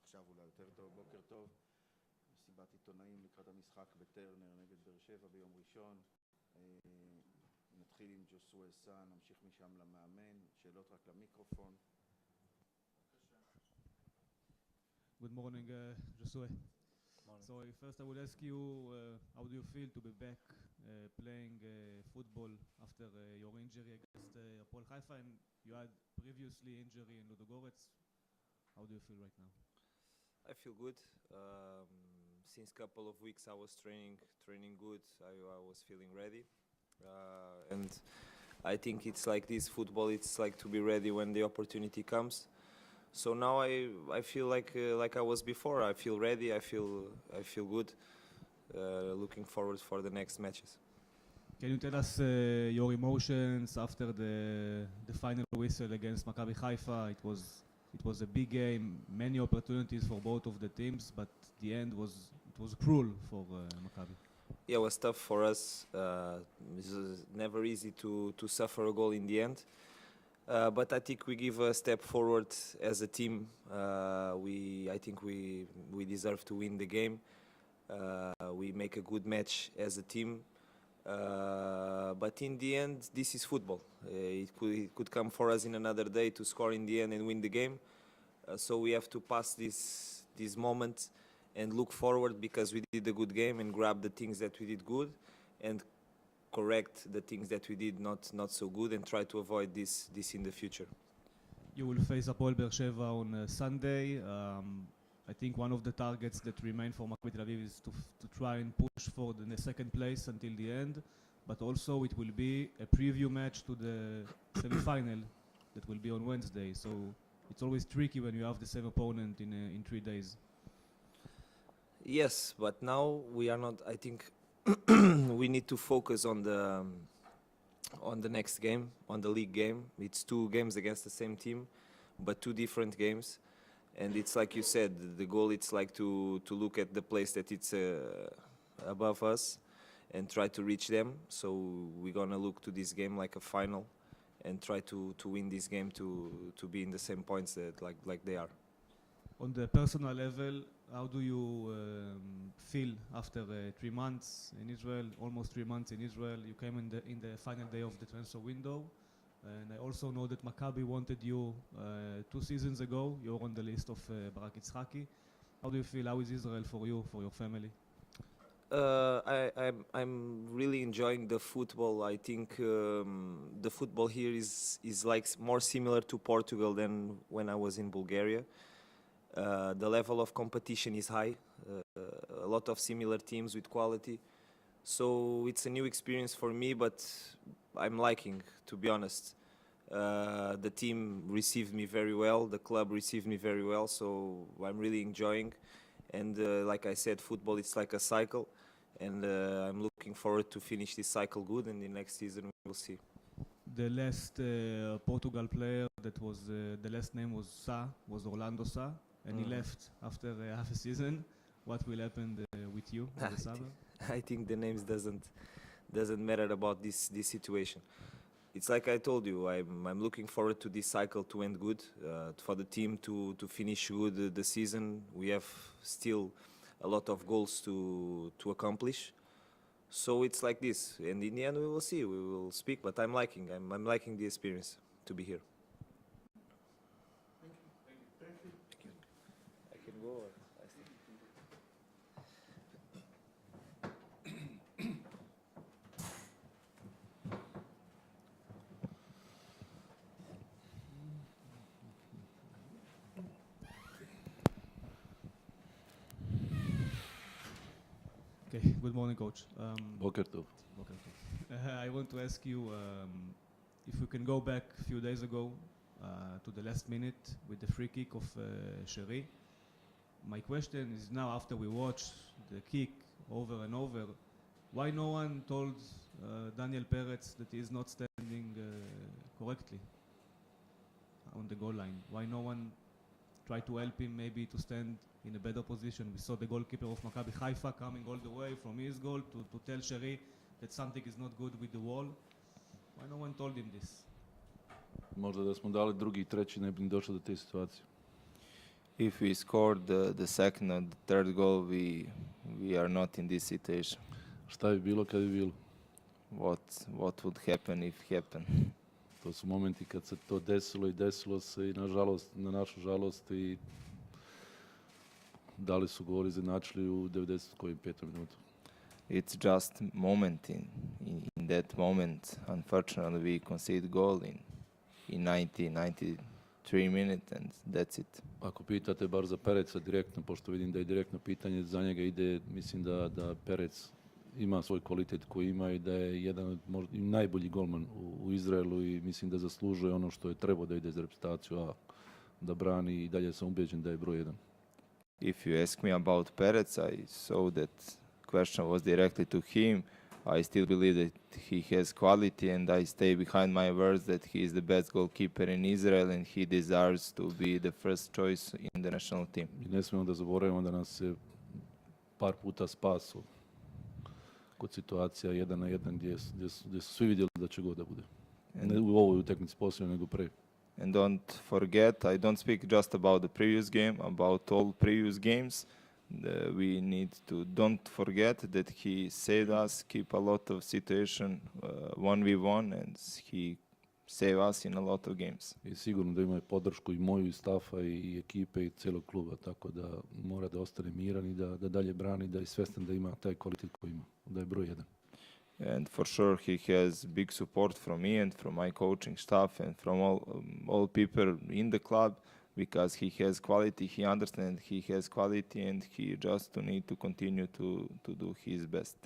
עכשיו אולי יותר טוב. בוקר טוב, מסיבת עיתונאים לקראת המשחק בטרנר נגד באר שבע ביום ראשון. נתחיל עם ג'וסווה סאן, נמשיך משם למאמן. שאלות רק למיקרופון. Good morning, Josue. So first I would ask you, how do you feel to be back playing football after your injury against Apol Haifa, and you had previously injury in Ludogorets? How do you feel right now? I feel good. Since couple of weeks I was training good. I was feeling ready, and I think it's like this football. It's like to be ready when the opportunity comes. So now I feel like I was before. I feel ready. I feel good. Looking forward for the next matches. Can you tell us your emotions after the final whistle against Maccabi Haifa? It was a big game, many opportunities for both of the teams, but the end was cruel for Maccabi. Yeah, it was tough for us. It's never easy to suffer a goal in the end. But I think we give a step forward as a team. I think we deserve to win the game. We make a good match as a team. But in the end, this is football. It could come for us in another day to score in the end and win the game. So we have to pass this moment and look forward, because we did a good game, and grab the things that we did good and correct the things that we did not so good, and try to avoid this in the future. You will face Apol Be'er Sheva on Sunday. I think one of the targets that remain for Maccabi Tel Aviv is to try and push for the second place until the end, but also it will be a preview match to the semi-final that will be on Wednesday. So it's always tricky when you have the same opponent in 3 days. Yes, but now we are not. I think we need to focus on the next game, on the league game. It's 2 games against the same team, but 2 different games. And it's like you said, the goal, it's like to look at the place that it's above us and try to reach them. So we're gonna look to this game like a final and try to win this game to be in the same points that like they are. On the personal level, how do you feel after 3 months in Israel, almost 3 months in Israel? You came in the final day of the transfer window, and I also know that Maccabi wanted you 2 seasons ago. You're on the list of Barak Yitzhaki. How do you feel? How is Israel for you, for your family? I'm really enjoying the football. I think the football here is like more similar to Portugal than when I was in Bulgaria. The level of competition is high, a lot of similar teams with quality. So it's a new experience for me, but I'm liking, to be honest. The team received me very well, the club received me very well, so I'm really enjoying. And like I said, football, it's like a cycle, and I'm looking forward to finish this cycle good, and the next season we'll see. The last Portugal player that was, the last name was Sa, was Orlando Sa, and he left after half a season. What will happen with you in the summer? I think the names doesn't matter about this situation. It's like I told you, I'm looking forward to this cycle to end good, for the team to finish good the season. We have still a lot of goals to accomplish. So it's like this, and in the end we will see, we will speak, but I'm liking the experience to be here. Thank you. I can go, or I think. Okay, good morning, coach. Boker Tov. I want to ask you if we can go back a few days ago to the last minute with the free kick of Sheri. My question is now, after we watched the kick over and over, why no one told Daniel Peretz that he is not standing correctly on the goal line? Why no one tried to help him maybe to stand in a better position? We saw the goalkeeper of Maccabi Haifa coming all the way from his goal to tell Sheri that something is not good with the wall. Why no one told him this? Možda da smo dali drugi i treći ne bi ni došlo do te situacije. If we scored the second or the third goal, we are not in this situation. Šta bi bilo kad bi bilo? What would happen if happen? To su momenti kad se to desilo i desilo se i nažalost, na našu žalost i dali su gol izjednačili u 95. minutu. It's just moment in that moment. Unfortunately, we concede goal in 93 minutes and that's it. Ako pitate bar za Pereca direktno, pošto vidim da je direktno pitanje za njega ide, mislim da Perec ima svoj kvalitet koji ima i da je jedan od možda i najbolji golman u Izraelu i mislim da zaslužuje ono što je trebao da ide za reprezentaciju, a da brani i dalje sam ubeđen da je broj 1. If you ask me about Perez, I saw that question was directly to him. I still believe that he has quality and I stay behind my words that he is the best goalkeeper in Israel and he deserves to be the first choice in the national team. I ne smijemo da zaboravimo da nas je par puta spaso kod situacija 1 na 1 gdje su svi vidjeli da će god da bude. Ne u ovoj utakmici posebno nego pre. And don't forget, I don't speak just about the previous game, about all previous games. We need to don't forget that he saved us, keep a lot of situation 1v1 and he saved us in a lot of games. I sigurno da ima podršku i moju i stafa i ekipe i cijelog kluba, tako da mora da ostane miran i da dalje brani, da je svestan da ima taj kvalitet koji ima, da je broj 1. And for sure he has big support from me and from my coaching staff and from all people in the club because he has quality, he understands he has quality and he just need to continue to do his best.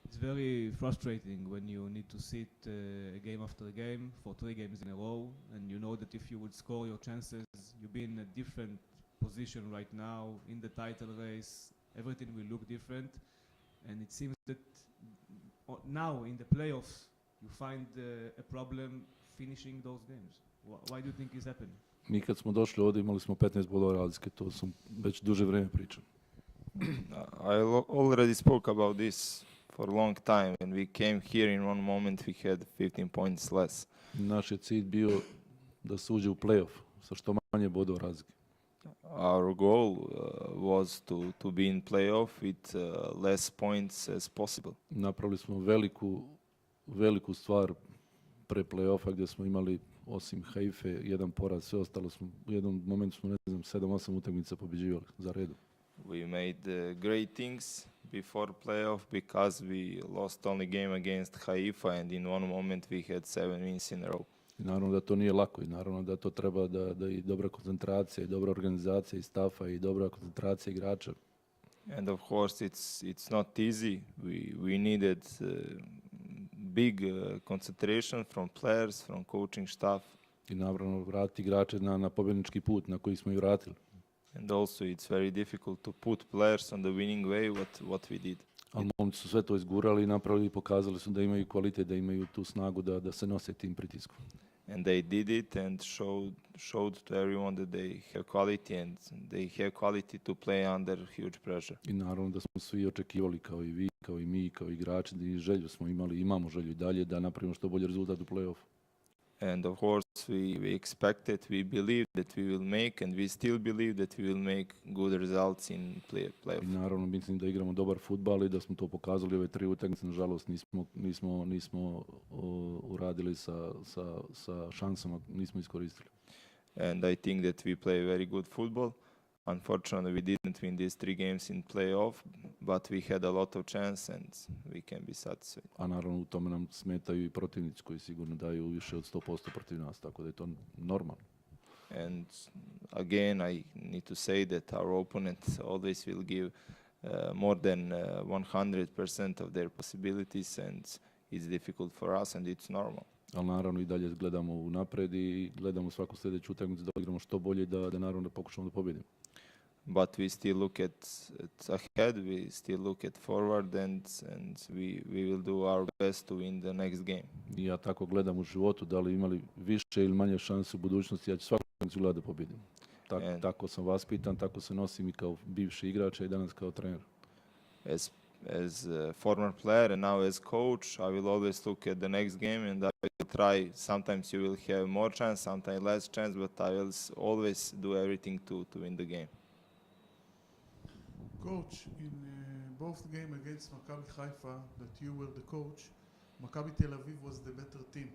It's very frustrating when you need to sit game after game for 3 games in a row and you know that if you would score your chances, you'll be in a different position right now in the title race, everything will look different and it seems that now in the playoffs you find a problem finishing those games. Why do you think is happening? Mi kad smo došli ovdje imali smo 15 bodova razlike, to sam već duže vrijeme pričao. I already spoke about this for a long time and we came here in one moment we had 15 points less. Naš je cilj bio da se uđe u playoff sa što manje bodova razlike. Our goal was to be in playoff with less points as possible. Napravili smo veliku stvar pre play-offa gdje smo imali osim Haife jedan poraz, sve ostalo smo u jednom momentu smo 7-8 utakmica pobjeđivali za redom. We made great things before playoff because we lost only game against Haifa and in one moment we had 7 wins in a row. I naravno da to nije lako i naravno da to treba da i dobra koncentracija i dobra organizacija i stafa i dobra koncentracija igrača. And of course it's not easy. We needed big concentration from players, from coaching staff. I naravno vratiti igrače na pobjednički put na koji smo i vratili. And also it's very difficult to put players on the winning way what we did. Ali momci su sve to izgurali i napravili i pokazali su da imaju kvalitet, da imaju tu snagu da se nose tim pritiskom. And they did it and showed to everyone that they have quality and they have quality to play under huge pressure. I naravno da smo svi očekivali kao i vi, kao i mi, kao i igrači, da i želju smo imali, imamo želju i dalje da napravimo što bolji rezultat u play-offu. And of course we expected, we believed that we will make and we still believe that we will make good results in playoff. I naravno mislim da igramo dobar fudbal i da smo to pokazali ove 3 utakmice, nažalost nismo uradili sa šansama, nismo iskoristili. And I think that we play very good football. Unfortunately, we didn't win these 3 games in playoff, but we had a lot of chance and we can be satisfied. A naravno u tome nam smetaju i protivnici koji sigurno daju više od 100% protiv nas, tako da je to normalno. And again, I need to say that our opponent always will give more than 100% of their possibilities and it's difficult for us and it's normal. Ali naravno i dalje gledamo u napred i gledamo svaku sljedeću utakmicu da igramo što bolje da naravno da pokušamo da pobjedimo. But we still look at ahead, we still look at forward and we will do our best to win the next game. I ja tako gledam u životu, da li imali više ili manje šanse u budućnosti, ja ću svaku utakmicu gledati da pobjedim. Tako sam vaspitan, tako se nosim i kao bivši igrač i danas kao trener. As a former player and now as coach, I will always look at the next game and I will try. Sometimes you will have more chance, sometimes less chance, but I will always do everything to win the game. Coach, in both game against Maccabi Haifa that you were the coach, Maccabi Tel Aviv was the better team,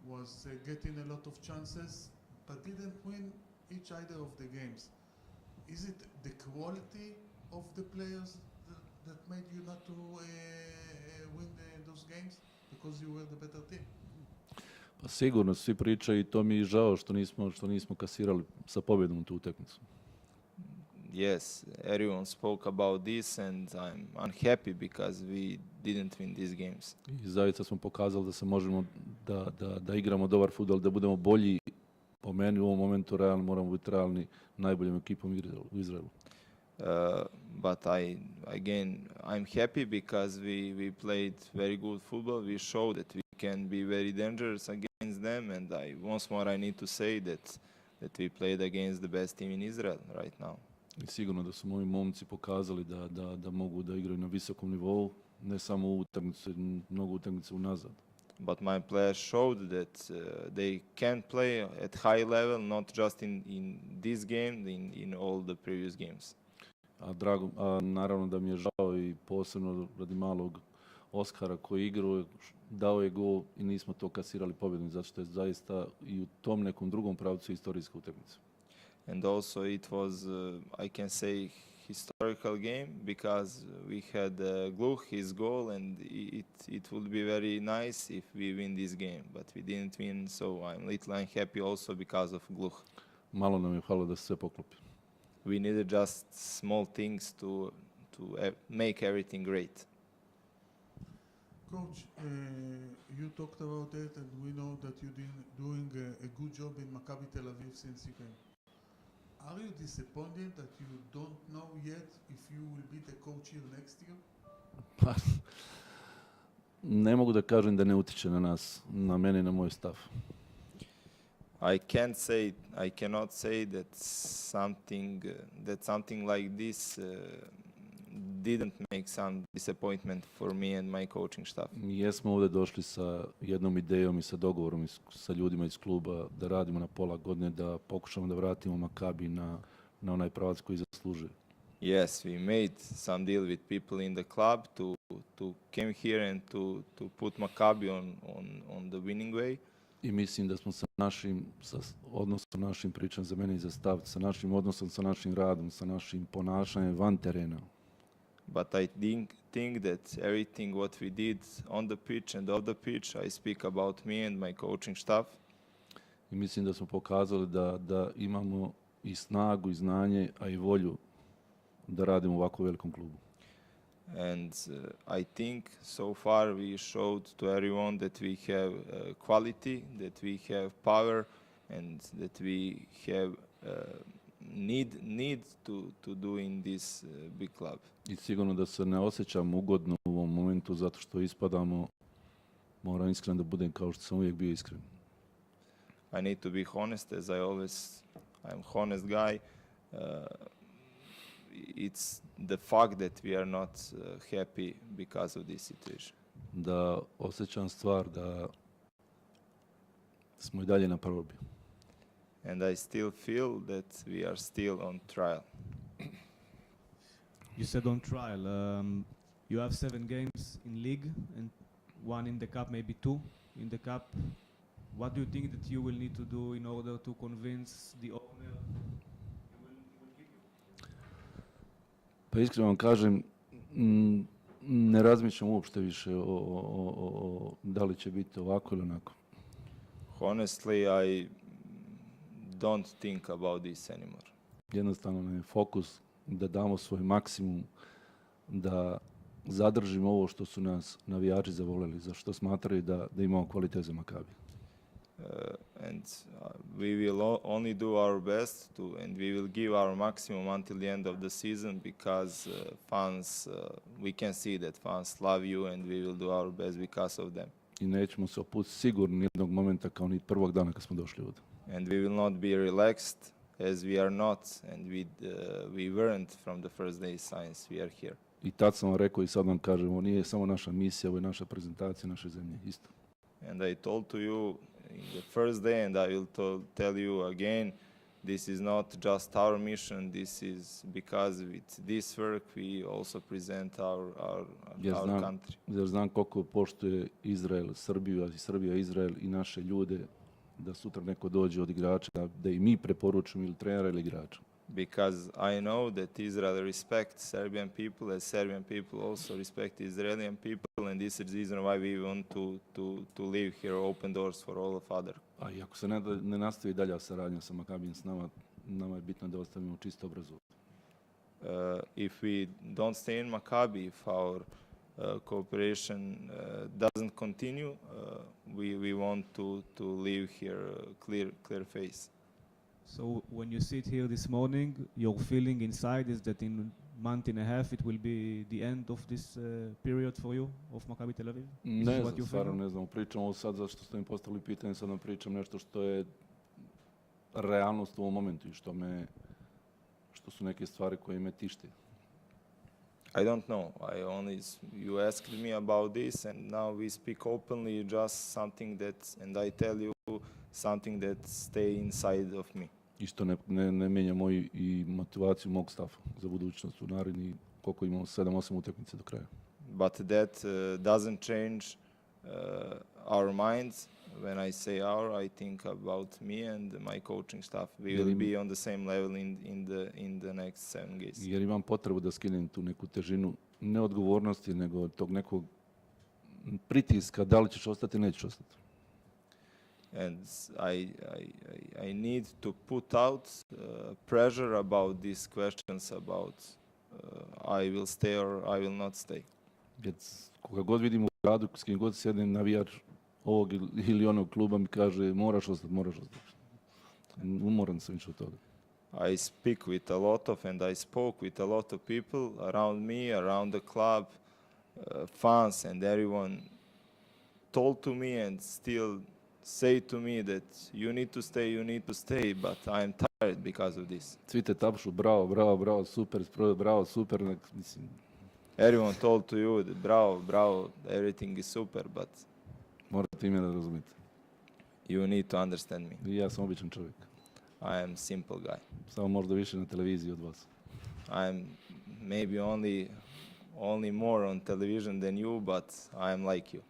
was getting a lot of chances, but didn't win each either of the games. Is it the quality of the players that made you not to win those games because you were the better team? Pa sigurno, svi pričaju i to mi je žao što nismo kasirali sa pobjedom u tu utakmicu. Yes, everyone spoke about this and I'm unhappy because we didn't win these games. I zaista smo pokazali da se možemo da igramo dobar fudbal, da budemo bolji. Po meni u ovom momentu realno moramo biti realni najboljom ekipom u Izraelu. But I'm happy because we played very good football. We showed that we can be very dangerous against them, and once more I need to say that we played against the best team in Israel right now. I sigurno da su moji momci pokazali da mogu da igraju na visokom nivou, ne samo u utakmicu, mnogo utakmica unazad. But my players showed that they can play at high level, not just in this game, in all the previous games. A naravno da mi je žao i posebno radi malog Oskara koji igrao, dao je gol i nismo to kasirali pobjedom, zato što je zaista i u tom nekom drugom pravcu istorijska utakmica. And also it was, I can say, historical game because we had Gluch, his goal, and it would be very nice if we win this game, but we didn't win, so I'm little unhappy also because of Gluch. Malo nam je hvala da se sve poklopi. We needed just small things to make everything great. Coach, you talked about it, and we know that you've been doing a good job in Maccabi Tel Aviv since you came. Are you disappointed that you don't know yet if you will be the coach here next year? Pa, ne mogu da kažem da ne utiče na nas, na mene i na moj stav. I cannot say that something like this didn't make some disappointment for me and my coaching staff. Mi jesmo ovdje došli sa jednom idejom i sa dogovorom sa ljudima iz kluba da radimo na pola godine, da pokušamo da vratimo Maccabi na onaj pravac koji zaslužuje. Yes, we made some deal with people in the club to came here and to put Maccabi on the winning way. I mislim da smo sa našim pričam za mene i za stav, sa našim odnosom, sa našim radom, sa našim ponašanjem van terena. But I think that everything what we did on the pitch and off the pitch, I speak about me and my coaching staff. I mislim da smo pokazali da imamo i snagu i znanje, a i volju da radimo u ovako velikom klubu. And I think so far we showed to everyone that we have quality, that we have power, and that we have need to do in this big club. I sigurno da se ne osjećam ugodno u ovom momentu zato što ispadamo, moram iskren da budem kao što sam uvijek bio iskren. I need to be honest, as I'm honest guy. It's the fact that we are not happy because of this situation. Da osjećam stvar da smo i dalje na probi. And I still feel that we are still on trial. You said on trial. You have 7 games in league and 1 in the cup, maybe 2 in the cup. What do you think that you will need to do in order to convince the owner he will keep you? Pa iskreno vam kažem, ne razmišljam uopšte više o da li će biti ovako ili onako. Honestly, I don't think about this anymore. Jednostavno nam je fokus da damo svoj maksimum, da zadržimo ovo što su nas navijači zavoljeli, za što smatraju da imamo kvalitet za Maccabi. And we will only do our best and we will give our maximum until the end of the season because fans, we can see that fans love you and we will do our best because of them. I nećemo se opustiti sigurno nijednog momenta kao ni prvog dana kad smo došli ovdje. And we will not be relaxed as we are not and we weren't from the first day since we are here. I tad sam vam rekao i sad vam kažem, ovo nije samo naša misija, ovo je naša prezentacija naše zemlje isto. and I told to you in the first day, and I will tell you again, this is not just our mission, this is because with this work we also present our country. Jer znam koliko poštuje Izrael, Srbiju, a i Srbija, Izrael i naše ljude, da sutra neko dođe od igrača, da i mi preporučimo ili trenera ili igrača. Because I know that Israel respects Serbian people, as Serbian people also respect Israeli people, and this is the reason why we want to live here, open doors for all of other. A i ako se ne nastavi dalja saradnja sa Makabijem s nama je bitno da ostavimo čisto obrazovanje. If we don't stay in Maccabi, if our cooperation doesn't continue, we want to live here clear face. So when you sit here this morning, your feeling inside is that in a month and a half it will be the end of this period for you, of Maccabi Tel Aviv? Ne znam, stvarno ne znam. Pričam ovo sad zato što ste mi postavili pitanje, sad vam pričam nešto što je realnost u ovom momentu i što su neke stvari koje me tište. I don't know. You asked me about this, and now we speak openly, just something and I tell you something that stay inside of me. I što ne mijenja moju i motivaciju mog stafa za budućnost u naredni, koliko imamo 7-8 utakmica do kraja. But that doesn't change our minds. When I say I think about me and my coaching staff. We will be on the same level in the next 7 games. Jer imam potrebu da skinem tu neku težinu, ne odgovornosti, nego tog nekog pritiska, da li ćeš ostati, nećeš ostati. And I need to put out pressure about these questions about I will stay or I will not stay. Jer koga god vidim u gradu, s kim god sjednem, navijač ovog ili onog kluba mi kaže moraš ostati. Umoran sam više od toga. I speak with a lot of, and I spoke with a lot of people around me, around the club, fans, and everyone told to me and still say to me that you need to stay, but I am tired because of this. Svi te tapšu, bravo, super, mislim. Everyone told to you that bravo, everything is super, but morate i mene da razumite. You need to understand me. I ja sam običan čovjek. I am simple guy. Samo možda više na televiziji od vas. I am maybe only more on television than you, but I am like you.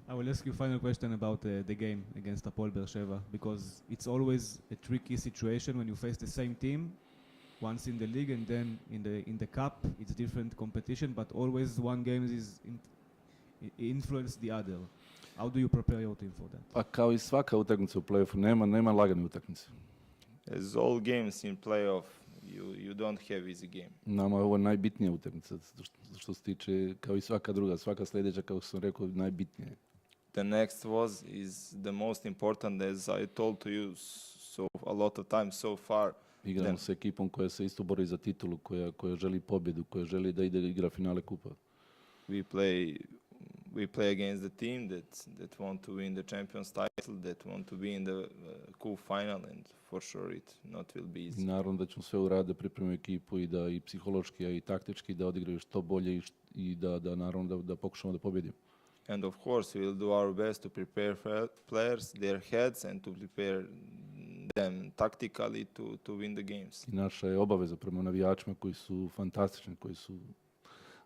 I will ask you a final question about the game against Apol Beersheva, because it's always a tricky situation when you face the same team, once in the league and then in the cup. It's different competition, but always one game is influence the other. How do you prepare your team for that? Pa kao i svaka utakmica u play-offu, nema lagane utakmice. As all games in play-off, you don't have easy game. Nama je ovo najbitnija utakmica, što se tiče, kao i svaka druga, svaka sljedeća, kao sam rekao, najbitnija je. The next is the most important, as I told to you a lot of times so far. Igramo s ekipom koja se isto bori za titulu, koja želi pobjedu, koja želi da igra finale kupa. We play against the team that want to win the Champions title, that want to be in the cup final, and for sure it not will be easy. Naravno da ćemo sve uraditi da pripremimo ekipu i da i psihološki, a i taktički da odigraju što bolje i da naravno da pokušamo da pobjedimo. And of course we will do our best to prepare players, their heads, and to prepare them tactically to win the games. I naša je obaveza prema navijačima koji su fantastični, koji su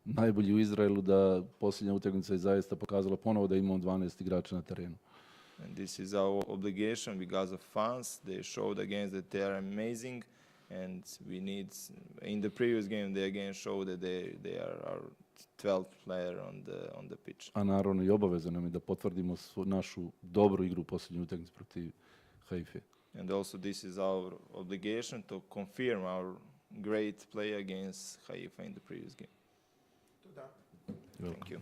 najbolji u Izraelu, da posljednja utakmica je zaista pokazala ponovo da imamo 12 igrača na terenu. And this is our obligation because of fans. They showed again that they are amazing, and we need. In the previous game, they again showed that they are our 12th player on the pitch. A naravno i obaveza nam je da potvrdimo našu dobru igru u posljednjoj utakmici protiv Haife. And also this is our obligation to confirm our great play against Haifa in the previous game. תודה. Thank you.